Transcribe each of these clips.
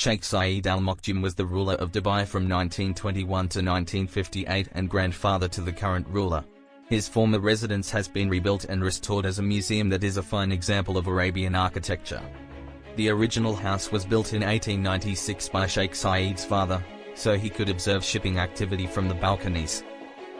Sheikh Saeed Al Maktoum was the ruler of Dubai from 1921 to 1958 and grandfather to the current ruler. His former residence has been rebuilt and restored as a museum that is a fine example of Arabian architecture. The original house was built in 1896 by Sheikh Saeed's father, so he could observe shipping activity from the balconies.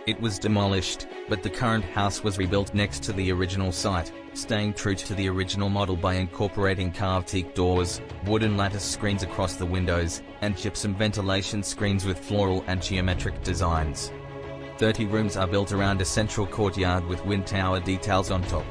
It was demolished, but the current house was rebuilt next to the original site, staying true to the original model by incorporating carved teak doors, wooden lattice screens across the windows, and gypsum ventilation screens with floral and geometric designs. 30 rooms are built around a central courtyard with wind tower details on top.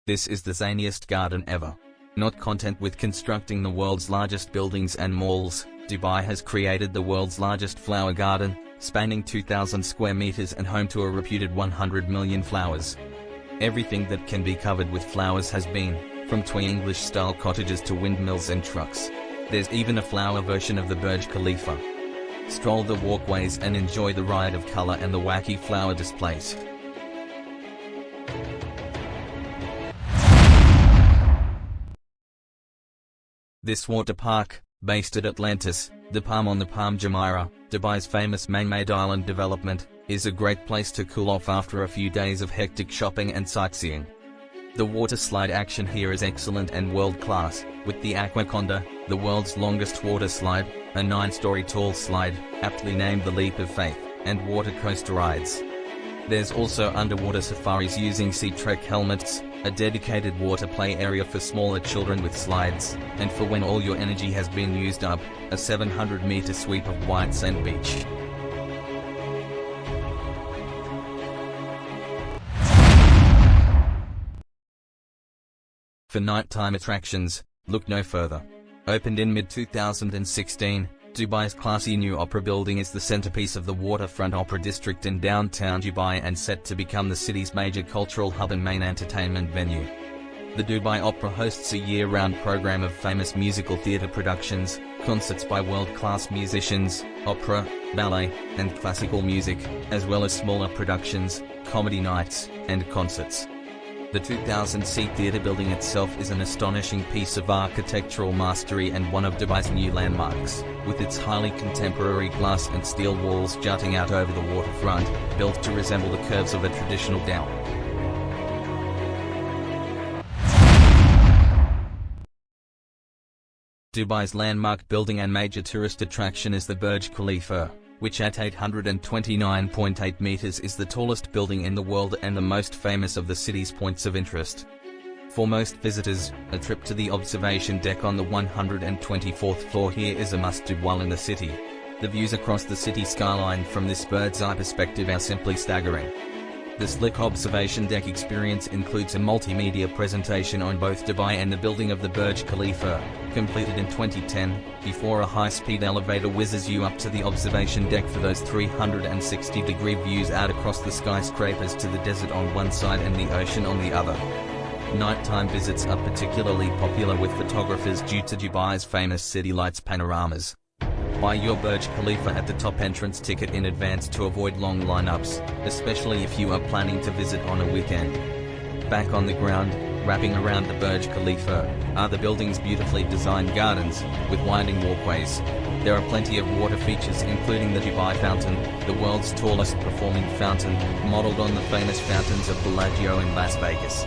This is the zaniest garden ever. Not content with constructing the world's largest buildings and malls, Dubai has created the world's largest flower garden, spanning 2,000 square meters and home to a reputed 100 million flowers. Everything that can be covered with flowers has been, from toy English-style cottages to windmills and trucks. There's even a flower version of the Burj Khalifa. Stroll the walkways and enjoy the riot of color and the wacky flower displays. This water park, based at Atlantis, the Palm on the Palm Jumeirah, Dubai's famous man-made island development, is a great place to cool off after a few days of hectic shopping and sightseeing. The water slide action here is excellent and world-class, with the Aquaconda, the world's longest water slide, a 9-story tall slide, aptly named the Leap of Faith, and water coaster rides. There's also underwater safaris using sea trek helmets, a dedicated water play area for smaller children with slides, and for when all your energy has been used up, a 700-meter sweep of white sand beach. For nighttime attractions, look no further. Opened in mid-2016, Dubai's classy new opera building is the centerpiece of the waterfront opera district in downtown Dubai and set to become the city's major cultural hub and main entertainment venue. The Dubai Opera hosts a year-round program of famous musical theater productions, concerts by world-class musicians, opera, ballet, and classical music, as well as smaller productions, comedy nights, and concerts. The 2,000-seat theater building itself is an astonishing piece of architectural mastery and one of Dubai's new landmarks, with its highly contemporary glass and steel walls jutting out over the waterfront, built to resemble the curves of a traditional dhow. Dubai's landmark building and major tourist attraction is the Burj Khalifa, which at 829.8 meters is the tallest building in the world and the most famous of the city's points of interest. For most visitors, a trip to the observation deck on the 124th floor here is a must-do while in the city. The views across the city skyline from this bird's-eye perspective are simply staggering. The slick observation deck experience includes a multimedia presentation on both Dubai and the building of the Burj Khalifa, completed in 2010, before a high-speed elevator whizzes you up to the observation deck for those 360-degree views out across the skyscrapers to the desert on one side and the ocean on the other. Nighttime visits are particularly popular with photographers due to Dubai's famous city lights panoramas. Buy your Burj Khalifa at the top entrance ticket in advance to avoid long lineups, especially if you are planning to visit on a weekend. Back on the ground, wrapping around the Burj Khalifa, are the building's beautifully designed gardens, with winding walkways. There are plenty of water features including the Dubai Fountain, the world's tallest performing fountain, modeled on the famous fountains of Bellagio in Las Vegas.